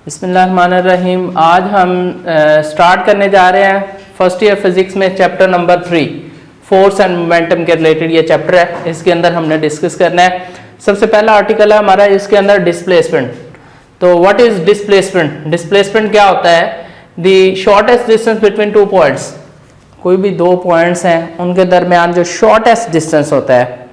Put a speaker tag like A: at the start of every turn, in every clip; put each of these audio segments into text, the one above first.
A: बिस्मिल्लाहिर्रहमानिर्रहीम। आज हम स्टार्ट करने जा रहे हैं फर्स्ट ईयर फिजिक्स में chapter number 3 force and momentum के रिलेटेड ये चैप्टर है। इसके अंदर हमने डिस्कस करना है। सबसे पहला आर्टिकल है हमारा इसके अंदर डिस्प्लेसमेंट। तो व्हाट इज डिस्प्लेसमेंट? डिस्प्लेसमेंट क्या होता है? The shortest distance between two points. कोई भी दो पॉइंट्स हैं उनके दरमियान जो शॉर्टेस्ट डिस्टेंस होता है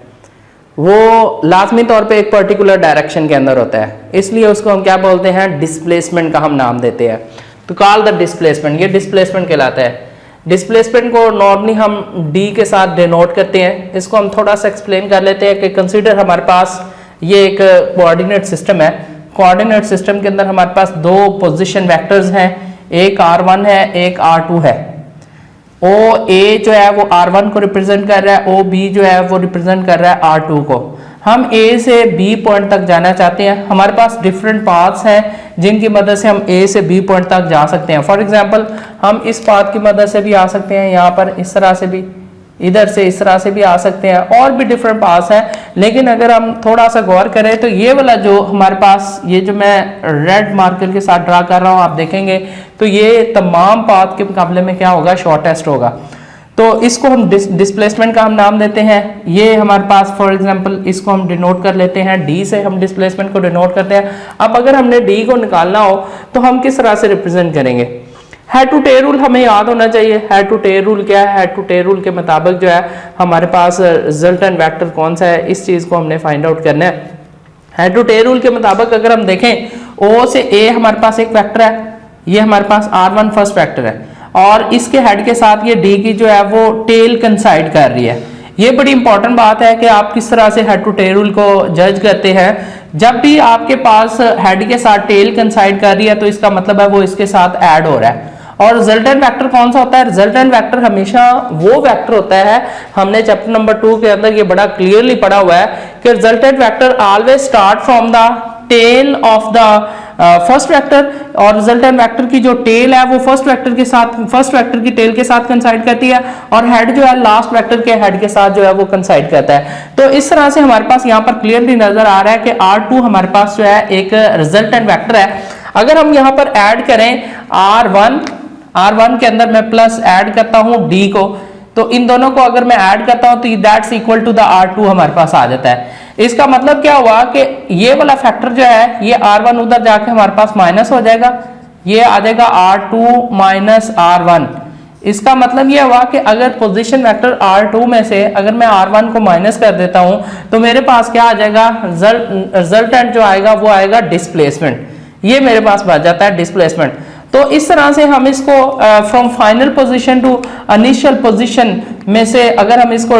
A: वो लाजमी तौर पे एक पर्टिकुलर डायरेक्शन के अंदर होता है, इसलिए उसको हम क्या बोलते हैं? डिस्प्लेसमेंट का हम नाम देते हैं। तो कॉल द डिस्प्लेसमेंट, ये डिस्प्लेसमेंट कहलाता है। डिस्प्लेसमेंट को नॉर्मली हम डी के साथ डिनोट करते हैं। इसको हम थोड़ा सा एक्सप्लेन कर लेते हैं कि कंसीडर हमारे पास ये एक कोऑर्डिनेट सिस्टम है। कोऑर्डिनेट सिस्टम के अंदर हमारे पास दो पोजिशन वैक्टर्स हैं, एक R1 है, एक R2 है। OA जो है वो R1 को रिप्रेजेंट कर रहा है, OB जो है वो रिप्रेजेंट कर रहा है R2 को। हम A से B पॉइंट तक जाना चाहते हैं। हमारे पास डिफरेंट पाथ्स हैं जिनकी मदद से हम A से B पॉइंट तक जा सकते हैं। फॉर एग्जांपल हम इस पाथ की मदद से भी आ सकते हैं, यहाँ पर इस तरह से भी, इधर से इस तरह से भी आ सकते हैं, और भी डिफरेंट पाथ्स हैं। लेकिन अगर हम थोड़ा सा गौर करें तो ये वाला जो हमारे पास, ये जो मैं रेड मार्कर के साथ ड्रा कर रहा हूँ, आप देखेंगे तो ये तमाम पाथ के मुकाबले में क्या होगा? शॉर्टेस्ट होगा। तो इसको हम डिस्प्लेसमेंट का हम नाम देते हैं। ये हमारे पास फॉर एग्जांपल इसको हम डिनोट कर लेते हैं, डी से हम डिस्प्लेसमेंट को डिनोट करते हैं। अब अगर हमने डी को निकालना हो तो हम किस तरह से रिप्रेजेंट करेंगे? हेड टू टेल रूल हमें याद होना चाहिए। हेड टू टेल रूल क्या है? हेड टू टेल रूल के मुताबिक जो है हमारे पास रिजल्टेंट वेक्टर कौन सा है, इस चीज को हमने फाइंड आउट करना है। हेड टू टेल रूल के मुताबिक अगर हम देखें, O से A हमारे पास एक वेक्टर है, ये हमारे पास R1 फर्स्ट वेक्टर है, और इसके हेड के साथ ये D की जो है वो टेल कंसाइड कर रही है। ये बड़ी इंपॉर्टेंट बात है कि आप किस तरह से हेड टू टेल रूल को जज करते हैं। जब भी आपके पास हेड के साथ टेल कंसाइड कर रही है तो इसका मतलब है वो इसके साथ ऐड हो रहा है। और रिजल्टेंट वेक्टर कौन सा होता है? रिजल्टेंट वेक्टर हमेशा वो वेक्टर होता है, हमने चैप्टर नंबर 2 के अंदर ये बड़ा क्लियरली पढ़ा हुआ है कि resultant vector always start from the tail of the first vector, और रिजल्टेंट वेक्टर की जो टेल है वो फर्स्ट वेक्टर के साथ, फर्स्ट वेक्टर की टेल के साथ कंसाइड करती है, और हेड जो है लास्ट वेक्टर के हेड के साथ जो है वो कंसाइड करता है। तो इस तरह से हमारे पास यहाँ पर क्लियरली नजर आ रहा है कि R2 हमारे पास जो है एक रिजल्टेंट वेक्टर है। अगर हम यहाँ पर ऐड करें R1 के अंदर मैं प्लस ऐड करता हूं D को, तो इन दोनों को अगर मैं ऐड करता हूं तो that's equal to the R2 हमारे पास आ जाता है। इसका मतलब क्या हुआ कि ये वाला फैक्टर जो है, ये R1 उधर जाके हमारे पास माइनस हो जाएगा, ये आ जाएगा R2 माइनस R1। इसका मतलब ये हुआ कि अगर पोजीशन वेक्टर R2 में से अगर मैं R1 को माइनस कर देता हूं तो मेरे पास क्या आ जाएगा? रिजल्टेंट जो आएगा वो आएगा डिस्प्लेसमेंट। ये मेरे पास बच जाता है डिस्प्लेसमेंट। तो इस तरह से हम इसको from final position to initial position में से अगर हम इसको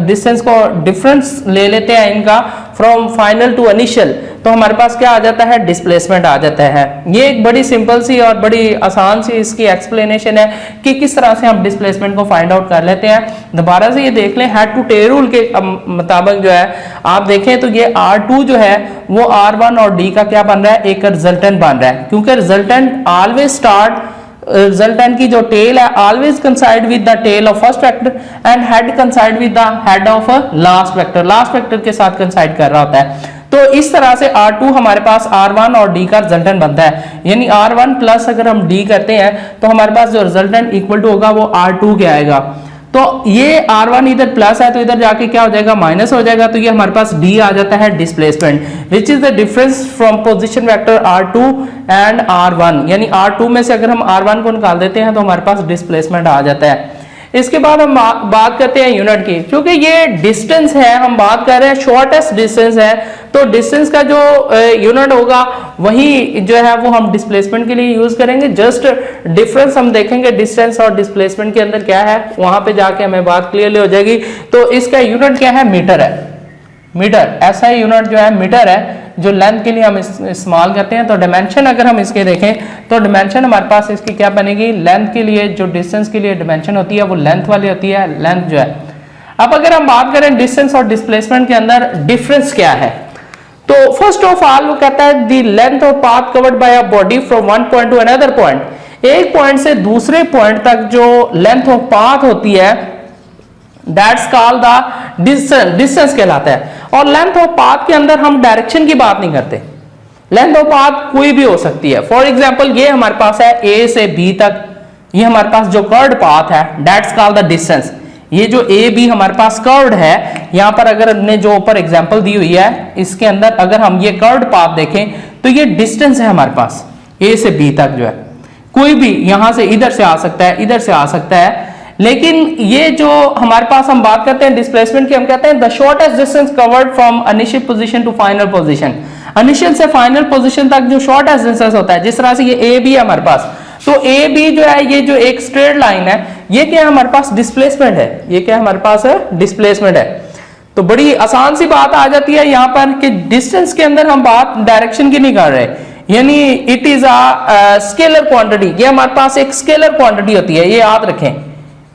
A: डिस्टेंस को डिफरेंस ले लेते हैं इनका फ्रॉम फाइनल टू इनिशियल, तो हमारे पास क्या आ जाता है? डिस्प्लेसमेंट आ जाता है। ये एक बड़ी सिंपल सी और बड़ी आसान सी इसकी एक्सप्लेनेशन है कि किस तरह से हम डिस्प्लेसमेंट को फाइंड आउट कर लेते हैं। दोबारा से ये देख लें, हेड टू टेल रूल के मुताबिक जो है आप देखें तो ये R2 जो है वो R1 और D का क्या बन रहा है? एक रिजल्टेंट बन रहा है, क्योंकि रिजल्टेंट ऑलवेज स्टार्ट, रिजल्टेंट की जो टेल है always coincide with the tail of first vector and head coincide with the head of last vector, last vector के साथ कंसाइड कर रहा होता है। तो इस तरह से R2 हमारे पास R1 और D का रिजल्टेंट बनता है, यानी R1 प्लस अगर हम D करते हैं तो हमारे पास जो रिजल्टेंट इक्वल टू होगा वो R2 के आएगा। तो ये R1 इधर प्लस है तो इधर जाके क्या हो जाएगा? माइनस हो जाएगा। तो ये हमारे पास D आ जाता है displacement, which is the difference from position vector R2 and R1। यानी R2 में से अगर हम R1 को निकाल देते हैं तो हमारे पास डिस्प्लेसमेंट आ जाता है। इसके बाद हम बात करते हैं यूनिट की। क्योंकि ये डिस्टेंस है, हम बात कर रहे हैं शॉर्टेस्ट डिस्टेंस है, तो डिस्टेंस का जो यूनिट होगा वही जो है वो हम डिस्प्लेसमेंट के लिए यूज करेंगे। जस्ट डिफरेंस हम देखेंगे डिस्टेंस और डिस्प्लेसमेंट के अंदर क्या है, वहां पे जाके हमें बात क्लियरली हो जाएगी। तो इसका यूनिट क्या है? मीटर है। मीटर ऐसा यूनिट जो है मीटर है जो लेंथ के लिए हम इस्तेमाल करते हैं। तो डायमेंशन अगर हम इसके देखें तो डायमेंशन हमारे पास इसकी क्या बनेगी? लेंथ के लिए जो डिस्टेंस के लिए डायमेंशन होती है वो लेंथ वाली होती है, लेंथ जो है। अब अगर हम बात करें डिस्टेंस और डिस्प्लेसमेंट के अंदर डिफरेंस क्या है, तो फर्स्ट ऑफ ऑल वो कहता है the length of path covered by a body from one point two another point. एक पॉइंट से दूसरे पॉइंट तक जो लेंथ ऑफ पाथ होती है दैट्स कॉल्ड द डिस्टेंस कहलाता है। और लेंथ ऑफ पाथ के अंदर हम डायरेक्शन की बात नहीं करते, लेंथ ऑफ पाथ कोई भी हो सकती है। फॉर एग्जाम्पल ये हमारे पास है ए से बी तक, ये हमारे पास जो कर्व्ड पाथ है दैट्स कॉल्ड द डिस्टेंस। ये जो ए बी हमारे पास कर्व्ड है, यहां पर अगर हमने जो ऊपर एग्जांपल दी हुई है इसके अंदर अगर हम ये कर्व्ड पाथ देखें तो ये डिस्टेंस है हमारे पास ए से बी तक जो है, कोई भी यहां से इधर से आ सकता है, इधर से आ सकता है। लेकिन ये जो हमारे पास हम बात करते हैं डिस्प्लेसमेंट की, हम कहते हैं the shortest distance covered from initial position to final position. Initial से फाइनल पोजीशन तक जो शॉर्टेस्ट डिस्टेंस होता है, जिस तरह से ये ए बी है हमारे पास, तो ए बी जो है ये जो एक स्ट्रेट लाइन है, ये क्या है हमारे पास डिस्प्लेसमेंट है, ये क्या हमारे पास है डिस्प्लेसमेंट है। तो बड़ी आसान सी बात आ जाती है यहाँ पर कि डिस्टेंस के अंदर हम बात डायरेक्शन की नहीं कर रहे, यानी it is a scalar quantity. ये हमारे पास एक स्केलर क्वांटिटी होती है, ये याद रखें,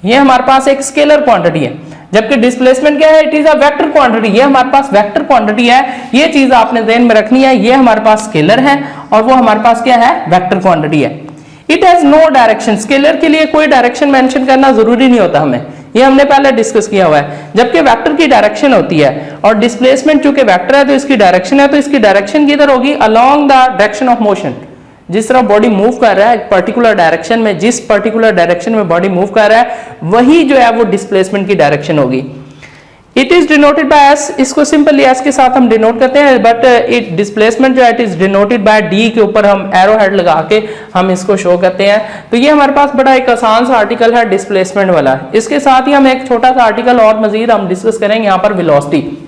A: ये हमारे पास एक स्केलर क्वांटिटी है, जबकि डिस्प्लेसमेंट क्या है, it is a vector quantity. ये हमारे पास वेक्टर क्वांटिटी है, ये चीज आपने ध्यान में रखनी है। ये हमारे पास स्केलर है और वो हमारे पास क्या है, वेक्टर क्वांटिटी है। It has no direction, scalar के लिए कोई डायरेक्शन मेंशन करना जरूरी नहीं होता हमें, ये हमने पहले डिस्कस किया हुआ है। जबकि वेक्टर की डायरेक्शन होती है और डिस्प्लेसमेंट चूंकि वेक्टर है तो इसकी डायरेक्शन है, तो इसकी डायरेक्शन किधर होगी, along the direction of motion. जिस तरह बॉडी मूव कर रहा है एक पर्टिकुलर डायरेक्शन में, जिस पर्टिकुलर डायरेक्शन में बॉडी मूव कर रहा है वही जो है वो डिस्प्लेसमेंट की डायरेक्शन होगी। It is denoted by S, इसको सिंपली एस के साथ हम डिनोट करते हैं, बट इट डिस्प्लेसमेंट जो है it is denoted by D के ऊपर हम एरो हेड लगा के हम इसको शो करते हैं। तो ये हमारे पास बड़ा एक आसान सा आर्टिकल है डिस्प्लेसमेंट वाला। इसके साथ ही हम एक छोटा सा आर्टिकल और मजीद हम डिस्कस करेंगे यहाँ पर वेलोसिटी।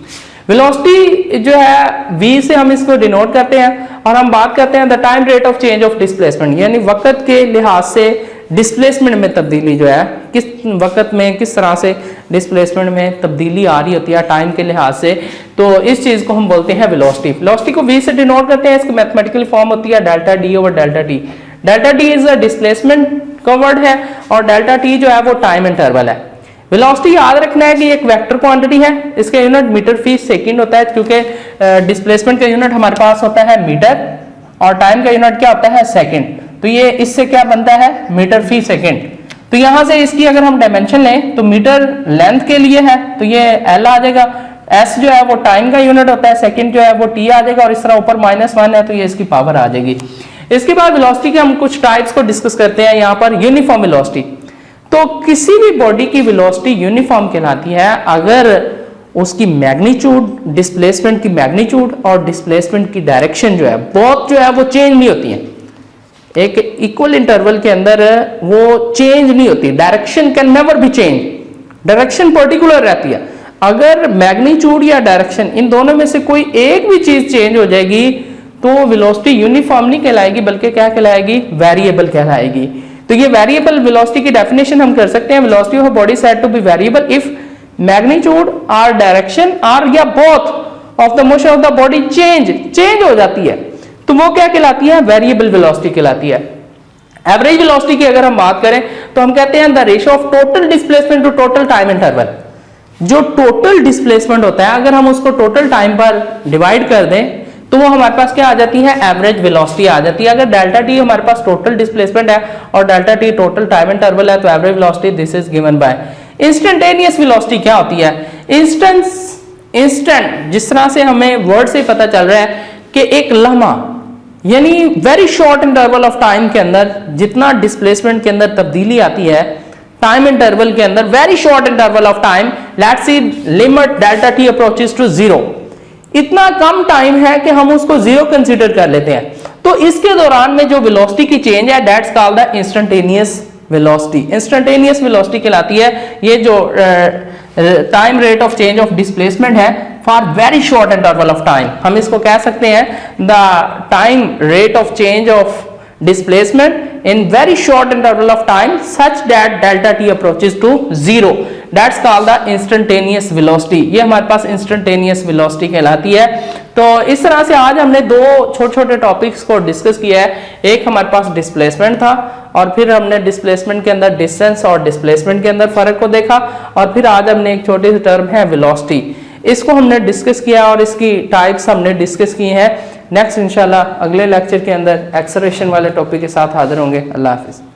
A: वेलोसिटी जो है v से हम इसको डिनोट करते हैं और हम बात करते हैं the time rate of change of displacement, यानी वक्त के लिहाज से डिस्प्लेसमेंट में तब्दीली जो है, किस वक्त में किस तरह से डिस्प्लेसमेंट में तब्दीली आ रही होती है टाइम के लिहाज से, तो इस चीज को हम बोलते हैं वेलोसिटी। वेलोसिटी को v से डिनोट करते हैं, इसकी मैथमेटिकल फॉर्म होती है delta D over delta T. Delta T is a displacement covered है और डेल्टा टी जो है वो टाइम इंटरवल है। वेलोसिटी याद रखना है कि एक वेक्टर क्वांटिटी है, इसका यूनिट मीटर फी सेकंड होता है, क्योंकि डिस्प्लेसमेंट का यूनिट हमारे पास होता है मीटर और टाइम का यूनिट क्या होता है सेकंड। तो ये इससे क्या बनता है, मीटर फी सेकंड। तो यहां से इसकी अगर हम डायमेंशन लें तो मीटर लेंथ के लिए है तो ये एल आ जाएगा, एस जो है वो टाइम का यूनिट होता है, सेकंड जो है वो टी आ जाएगा और इस तरह ऊपर -1 है तो ये इसकी पावर आ जाएगी। इसके बाद वेलोसिटी के हम कुछ टाइप्स को डिस्कस करते हैं। यहाँ पर यूनिफॉर्म वेलोसिटी, तो किसी भी बॉडी की वेलोसिटी यूनिफॉर्म कहलाती है अगर उसकी मैग्नीट्यूड, डिस्प्लेसमेंट की मैग्नीट्यूड और डिस्प्लेसमेंट की डायरेक्शन जो है बहुत जो है वो चेंज नहीं होती है, एक इक्वल इंटरवल के अंदर वो चेंज नहीं होती। Direction can never be change, direction particular रहती है। अगर मैग्नीट्यूड या डायरेक्शन इन दोनों में से कोई एक भी चीज चेंज हो जाएगी तो वेलोसिटी यूनिफॉर्म नहीं कहलाएगी बल्कि क्या कहलाएगी, वेरिएबल कहलाएगी। तो ये वेरिएबल वेलोसिटी की डेफिनेशन हम कर सकते हैं, velocity of body said to be variable if magnitude और डायरेक्शन आर या both of the motion of the body change हो जाती है तो वो क्या कहलाती है, वेरिएबल वेलोसिटी कहलाती है। एवरेज वेलोसिटी की अगर हम बात करें तो हम कहते हैं the ratio of total displacement to total time interval. जो टोटल डिस्प्लेसमेंट होता है अगर हम उसको टोटल टाइम पर डिवाइड कर दें तो वो हमारे पास क्या आ जाती है, एवरेज वेलोसिटी आ जाती है। अगर डेल्टा टी हमारे पास टोटल डिस्प्लेसमेंट है और delta T total time interval है तो average velocity this is given by. Instantaneous velocity क्या होती है, इंस्टेंट जिस तरह से हमें वर्ड से पता चल रहा है कि एक लम्हा यानी very short interval of time के अंदर जितना डिस्प्लेसमेंट के अंदर तब्दीली आती है टाइम इंटरवल के अंदर, very short interval of time, let's see limit delta T approaches to 0, इतना कम टाइम है कि हम उसको 0 कंसीडर कर लेते हैं तो इसके दौरान में जो वेलोसिटी की चेंज है that's called the instantaneous velocity. Instantaneous velocity कहलाती है ये जो time rate of change of displacement है for very short interval of time. हम इसको कह सकते हैं the time rate of change of displacement in very short interval of time such that delta T approaches to 0, that's called the instantaneous velocity. ये हमारे पास instantaneous velocity कहलाती है। तो इस तरह से आज हमने दो छोटे छोटे टॉपिक्स को डिस्कस किया है। एक हमारे पास डिस्प्लेसमेंट था और फिर हमने डिस्प्लेसमेंट के अंदर डिस्टेंस और डिस्प्लेसमेंट के अंदर फर्क को देखा और फिर आज हमने एक छोटी सी टर्म है वेलोसिटी, इसको हमने डिस्कस किया और इसकी टाइप्स हमने डिस्कस की हैं। नेक्स्ट इंशाल्लाह अगले लेक्चर के अंदर एक्सेलरेशन वाले टॉपिक के साथ हाजिर होंगे। अल्लाह हाफिज।